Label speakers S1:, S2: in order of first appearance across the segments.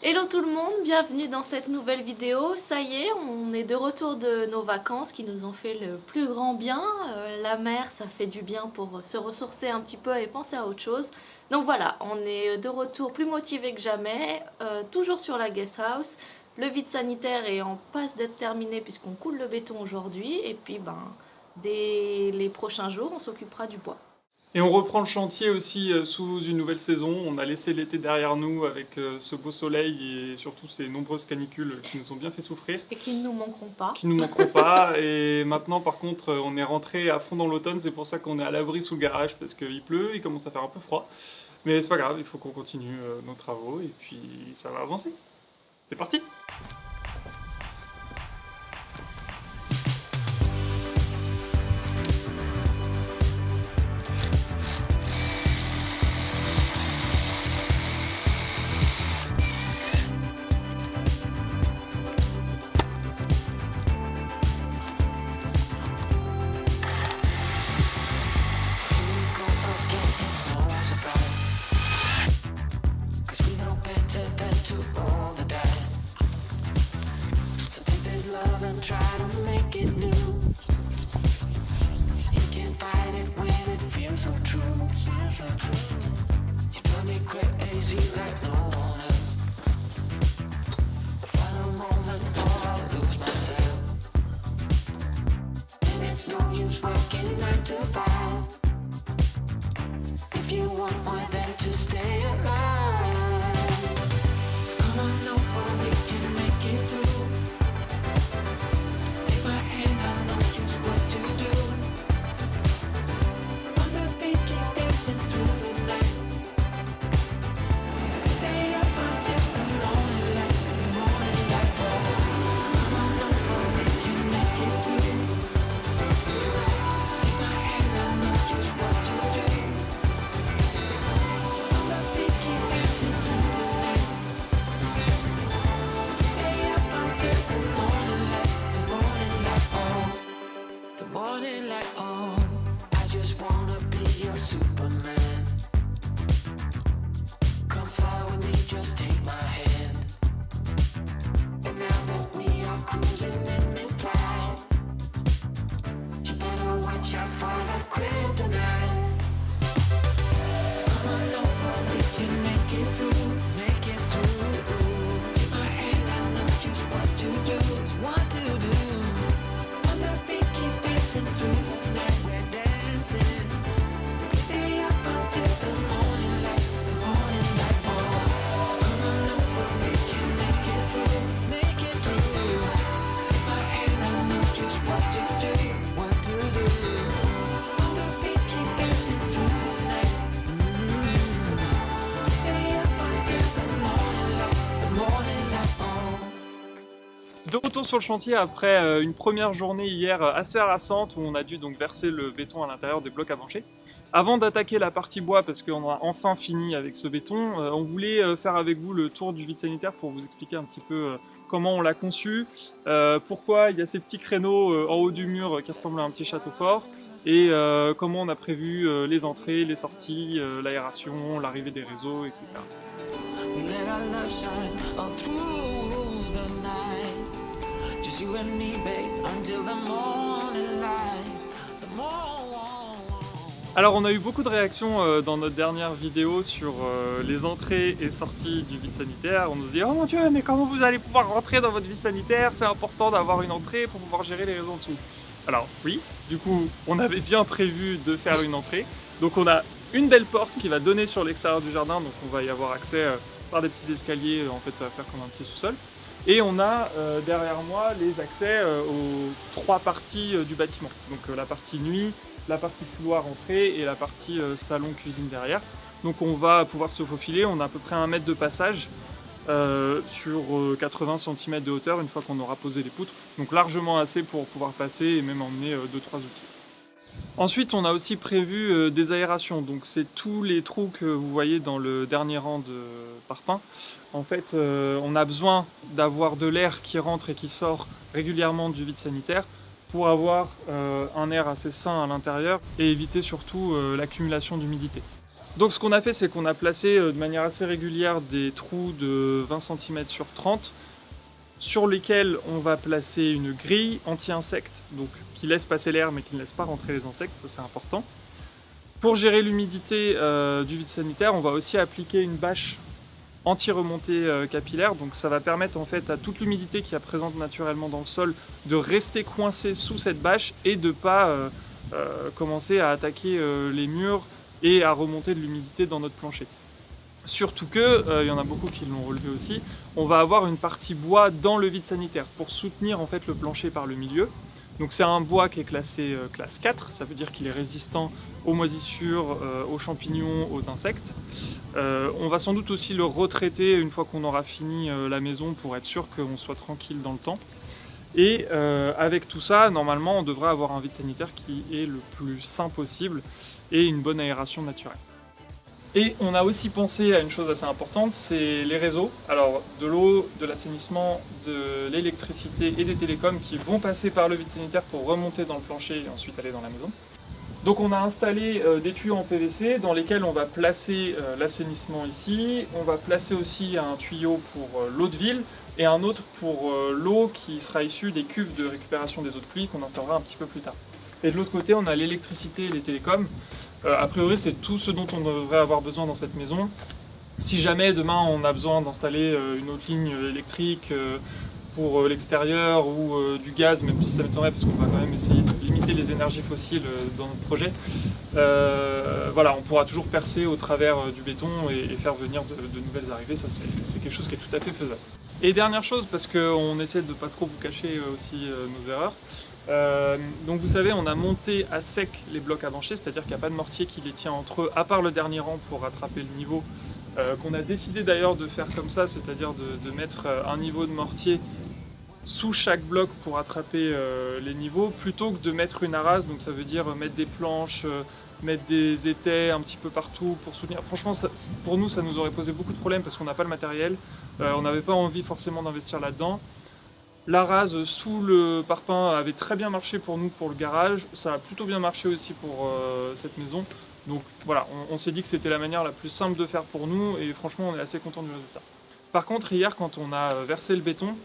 S1: Hello tout le monde, bienvenue dans cette nouvelle vidéo. Ça y est, on est de retour de nos vacances qui nous ont fait le plus grand bien. La mer, ça fait du bien pour se ressourcer un petit peu et penser à autre chose. Donc voilà, on est de retour plus motivé que jamais, toujours sur la guest house. Le vide sanitaire est en passe d'être terminé puisqu'on coule le béton aujourd'hui. Et puis dès les prochains jours, on s'occupera du bois.
S2: Et on reprend le chantier aussi sous une nouvelle saison. On a laissé l'été derrière nous avec ce beau soleil et surtout ces nombreuses canicules qui nous ont bien fait souffrir.
S1: Et qui ne nous manqueront pas.
S2: Qui ne nous manqueront pas. Et maintenant, par contre, on est rentré à fond dans l'automne. C'est pour ça qu'on est à l'abri sous le garage parce qu'il pleut, il commence à faire un peu froid. Mais c'est pas grave, il faut qu'on continue nos travaux et puis ça va avancer. C'est parti!
S3: Try to make it new. You can't fight it when it feels so true. You drive me crazy like no one else. The final moment before I lose myself. And it's no use working 9 to 5 if you want more than to stay alive. So come on over, we can make it through.
S2: De retour sur le chantier après une première journée hier assez harassante où on a dû donc verser le béton à l'intérieur des blocs à bancher. Avant d'attaquer la partie bois, parce qu'on a enfin fini avec ce béton, on voulait faire avec vous le tour du vide sanitaire pour vous expliquer un petit peu comment on l'a conçu, pourquoi il y a ces petits créneaux en haut du mur qui ressemblent à un petit château fort, et comment on a prévu les entrées, les sorties, l'aération, l'arrivée des réseaux, etc. Alors on a eu beaucoup de réactions dans notre dernière vidéo sur les entrées et sorties du vide sanitaire. On nous dit « Oh mon Dieu, mais comment vous allez pouvoir rentrer dans votre vide sanitaire? C'est important d'avoir une entrée pour pouvoir gérer les réseaux en dessous. » Alors oui, du coup on avait bien prévu de faire une entrée. Donc on a une belle porte qui va donner sur l'extérieur du jardin, donc on va y avoir accès par des petits escaliers, en fait ça va faire comme un petit sous-sol. Et on a derrière moi les accès aux 3 parties du bâtiment. Donc la partie nuit, la partie couloir entrée et la partie salon cuisine derrière. Donc on va pouvoir se faufiler, on a à peu près 1 mètre de passage sur 80 cm de hauteur une fois qu'on aura posé les poutres. Donc largement assez pour pouvoir passer et même emmener 2-3 outils. Ensuite, on a aussi prévu des aérations, donc c'est tous les trous que vous voyez dans le dernier rang de parpaings. En fait, on a besoin d'avoir de l'air qui rentre et qui sort régulièrement du vide sanitaire pour avoir un air assez sain à l'intérieur et éviter surtout l'accumulation d'humidité. Donc ce qu'on a fait, c'est qu'on a placé de manière assez régulière des trous de 20 cm sur 30 sur lesquels on va placer une grille anti-insectes, donc qui laisse passer l'air mais qui ne laisse pas rentrer les insectes, ça c'est important. Pour gérer l'humidité du vide sanitaire, on va aussi appliquer une bâche anti-remontée capillaire, donc ça va permettre en fait à toute l'humidité qui est présente naturellement dans le sol de rester coincée sous cette bâche et de ne pas commencer à attaquer les murs et à remonter de l'humidité dans notre plancher. Surtout que, il y en a beaucoup qui l'ont relevé aussi, on va avoir une partie bois dans le vide sanitaire pour soutenir en fait le plancher par le milieu. Donc c'est un bois qui est classé classe 4, ça veut dire qu'il est résistant aux moisissures, aux champignons, aux insectes. On va sans doute aussi le retraiter une fois qu'on aura fini la maison pour être sûr qu'on soit tranquille dans le temps. Et avec tout ça, normalement on devrait avoir un vide sanitaire qui est le plus sain possible et une bonne aération naturelle. Et on a aussi pensé à une chose assez importante, c'est les réseaux. Alors de l'eau, de l'assainissement, de l'électricité et des télécoms qui vont passer par le vide sanitaire pour remonter dans le plancher et ensuite aller dans la maison. Donc on a installé des tuyaux en PVC dans lesquels on va placer l'assainissement ici. On va placer aussi un tuyau pour l'eau de ville et un autre pour l'eau qui sera issue des cuves de récupération des eaux de pluie qu'on installera un petit peu plus tard. Et de l'autre côté, on a l'électricité et les télécoms. A priori, c'est tout ce dont on devrait avoir besoin dans cette maison. Si jamais demain on a besoin d'installer une autre ligne électrique pour l'extérieur ou du gaz, même si ça m'étonnerait parce qu'on va quand même essayer de limiter les énergies fossiles dans notre projet, voilà, on pourra toujours percer au travers du béton et faire venir de nouvelles arrivées. Ça, c'est quelque chose qui est tout à fait faisable. Et dernière chose, parce qu'on essaie de ne pas trop vous cacher aussi nos erreurs, donc vous savez, on a monté à sec les blocs à brancher, c'est-à-dire qu'il n'y a pas de mortier qui les tient entre eux, à part le dernier rang pour rattraper le niveau, qu'on a décidé d'ailleurs de faire comme ça, c'est-à-dire de mettre un niveau de mortier sous chaque bloc pour attraper les niveaux, plutôt que de mettre une arase, donc ça veut dire mettre des planches, mettre des étais un petit peu partout pour soutenir. Franchement, pour nous, ça nous aurait posé beaucoup de problèmes parce qu'on n'a pas le matériel, on n'avait pas envie forcément d'investir là-dedans. La rase sous le parpaing avait très bien marché pour nous pour le garage, ça a plutôt bien marché aussi pour cette maison. Donc voilà, on s'est dit que c'était la manière la plus simple de faire pour nous et franchement on est assez content du résultat. Par contre hier quand on a versé le béton,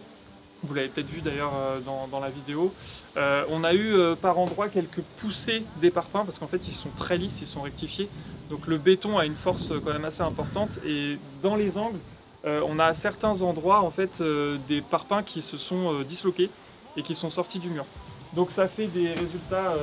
S2: vous l'avez peut-être vu d'ailleurs dans la vidéo, on a eu par endroits quelques poussées des parpaings parce qu'en fait ils sont très lisses, ils sont rectifiés. Donc le béton a une force quand même assez importante et dans les angles, on a à certains endroits en fait des parpaings qui se sont disloqués et qui sont sortis du mur. Donc ça fait des résultats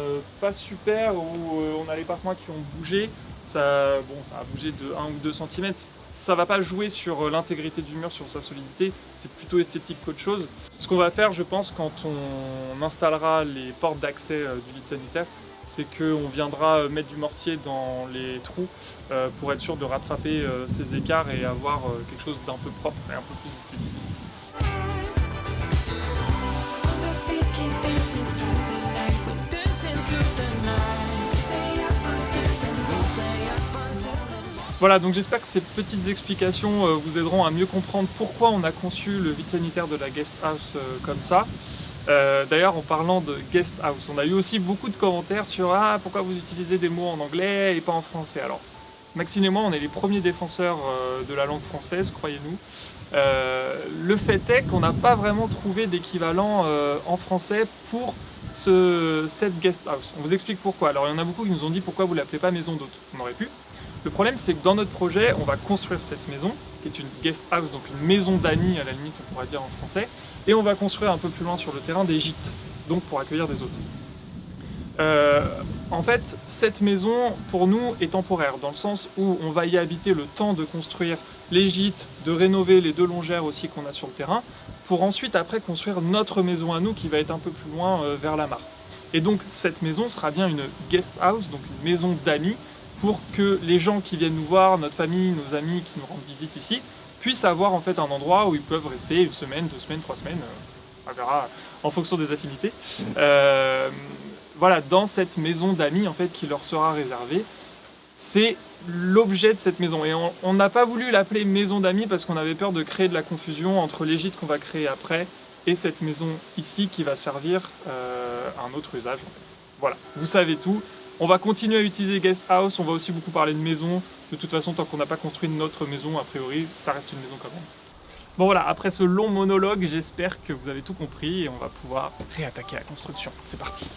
S2: pas super où on a les parpaings qui ont bougé. Ça a bougé de 1 ou 2 cm. Ça va pas jouer sur l'intégrité du mur, sur sa solidité. C'est plutôt esthétique qu'autre chose. Ce qu'on va faire, je pense, quand on installera les portes d'accès du vide sanitaire, c'est qu'on viendra mettre du mortier dans les trous pour être sûr de rattraper ces écarts et avoir quelque chose d'un peu propre et un peu plus esthétique. Voilà, donc j'espère que ces petites explications vous aideront à mieux comprendre pourquoi on a conçu le vide sanitaire de la guest house comme ça. D'ailleurs, en parlant de guest house, on a eu aussi beaucoup de commentaires sur « pourquoi vous utilisez des mots en anglais et pas en français ?» Alors, Maxine et moi, on est les premiers défenseurs de la langue française, croyez-nous. Le fait est qu'on n'a pas vraiment trouvé d'équivalent en français pour cette guest house. On vous explique pourquoi. Alors, il y en a beaucoup qui nous ont dit « pourquoi vous ne l'appelez pas maison d'hôte ?» On aurait pu. Le problème, c'est que dans notre projet, on va construire cette maison, qui est une guest house, donc une maison d'amis, à la limite, on pourrait dire en français, et on va construire un peu plus loin sur le terrain des gîtes, donc pour accueillir des hôtes. En fait, cette maison, pour nous, est temporaire, dans le sens où on va y habiter le temps de construire les gîtes, de rénover les 2 longères aussi qu'on a sur le terrain, pour ensuite, après, construire notre maison à nous, qui va être un peu plus loin vers la mare. Et donc, cette maison sera bien une guest house, donc une maison d'amis, pour que les gens qui viennent nous voir, notre famille, nos amis qui nous rendent visite ici, puissent avoir en fait un endroit où ils peuvent rester 1 semaine, 2 semaines, 3 semaines, on verra en fonction des affinités. Voilà, dans cette maison d'amis en fait qui leur sera réservée, c'est l'objet de cette maison. Et on n'a pas voulu l'appeler maison d'amis parce qu'on avait peur de créer de la confusion entre les gîtes qu'on va créer après et cette maison ici qui va servir à un autre usage. En fait. Voilà, vous savez tout. On va continuer à utiliser guest house, on va aussi beaucoup parler de maison, De toute façon, tant qu'on n'a pas construit notre maison, a priori, ça reste une maison quand même. Bon voilà, après ce long monologue, j'espère que vous avez tout compris et on va pouvoir réattaquer la construction. C'est parti.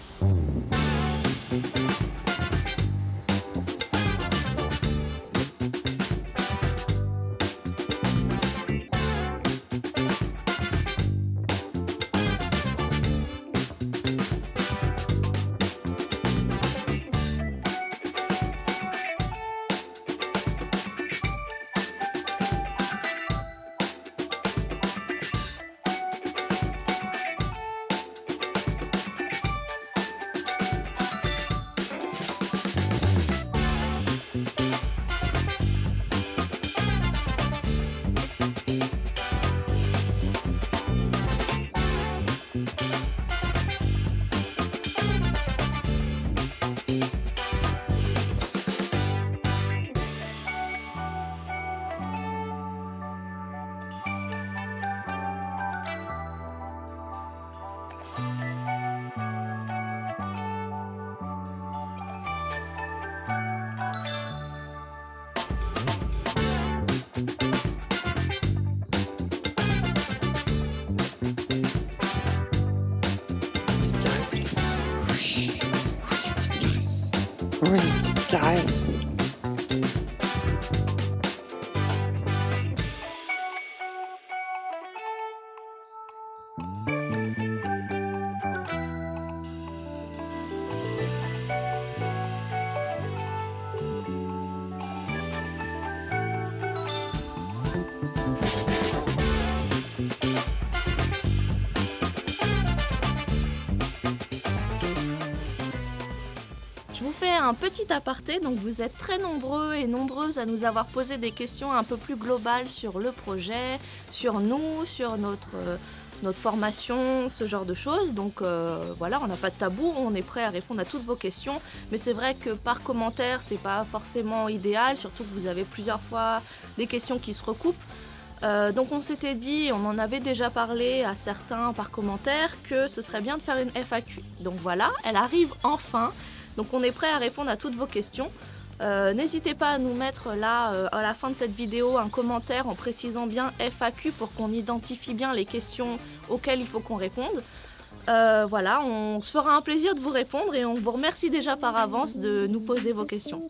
S4: Oui, une petite caresse.
S1: Je vous fais un petit aparté, donc vous êtes très nombreux et nombreuses à nous avoir posé des questions un peu plus globales sur le projet, sur nous, sur notre formation, ce genre de choses. Donc voilà, on n'a pas de tabou, on est prêt à répondre à toutes vos questions. Mais c'est vrai que par commentaire, c'est pas forcément idéal, surtout que vous avez plusieurs fois des questions qui se recoupent. Donc on s'était dit, on en avait déjà parlé à certains par commentaire, que ce serait bien de faire une FAQ. Donc voilà, elle arrive enfin. Donc on est prêt à répondre à toutes vos questions. N'hésitez pas à nous mettre là, à la fin de cette vidéo, un commentaire en précisant bien FAQ pour qu'on identifie bien les questions auxquelles il faut qu'on réponde. Voilà, on se fera un plaisir de vous répondre et on vous remercie déjà par avance de nous poser vos questions.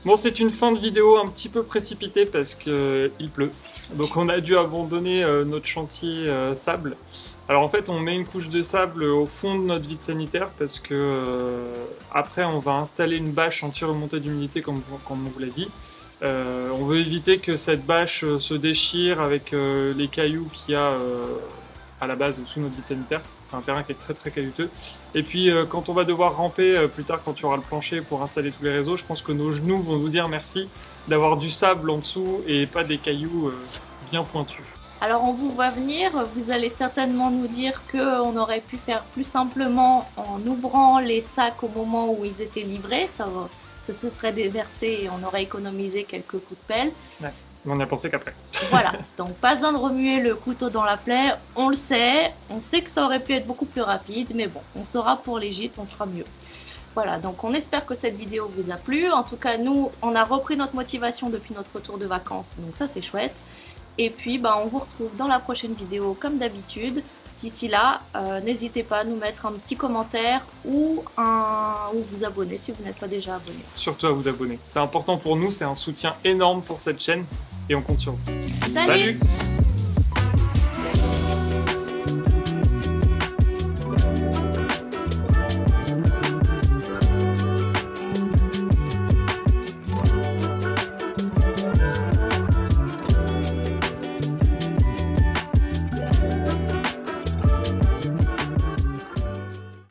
S2: Bon, c'est une fin de vidéo un petit peu précipitée parce qu'il pleut. Donc on a dû abandonner notre chantier sable. Alors en fait, on met une couche de sable au fond de notre vide sanitaire parce que après on va installer une bâche anti-remontée d'humidité comme on vous l'a dit. On veut éviter que cette bâche se déchire avec les cailloux qu'il y a à la base sous notre vide sanitaire. C'est un terrain qui est très très caillouteux. Et puis quand on va devoir ramper plus tard, quand il y aura le plancher pour installer tous les réseaux, je pense que nos genoux vont nous dire merci d'avoir du sable en dessous et pas des cailloux bien pointus.
S1: Alors on vous voit venir, vous allez certainement nous dire qu'on aurait pu faire plus simplement en ouvrant les sacs au moment où ils étaient livrés. se serait déversé et on aurait économisé quelques coups de pelle.
S2: On n'y a pensé qu'après.
S1: Voilà, donc pas besoin de remuer le couteau dans la plaie, on sait que ça aurait pu être beaucoup plus rapide, mais bon, on saura pour les gîtes, on fera mieux. Voilà, donc on espère que cette vidéo vous a plu. En tout cas, nous, on a repris notre motivation depuis notre retour de vacances, donc ça c'est chouette. Et puis, bah, on vous retrouve dans la prochaine vidéo comme d'habitude. D'ici là, n'hésitez pas à nous mettre un petit commentaire ou vous abonner si vous n'êtes pas déjà abonné.
S2: Surtout à vous abonner. C'est important pour nous, c'est un soutien énorme pour cette chaîne et on compte sur vous.
S1: Salut.
S2: Salut.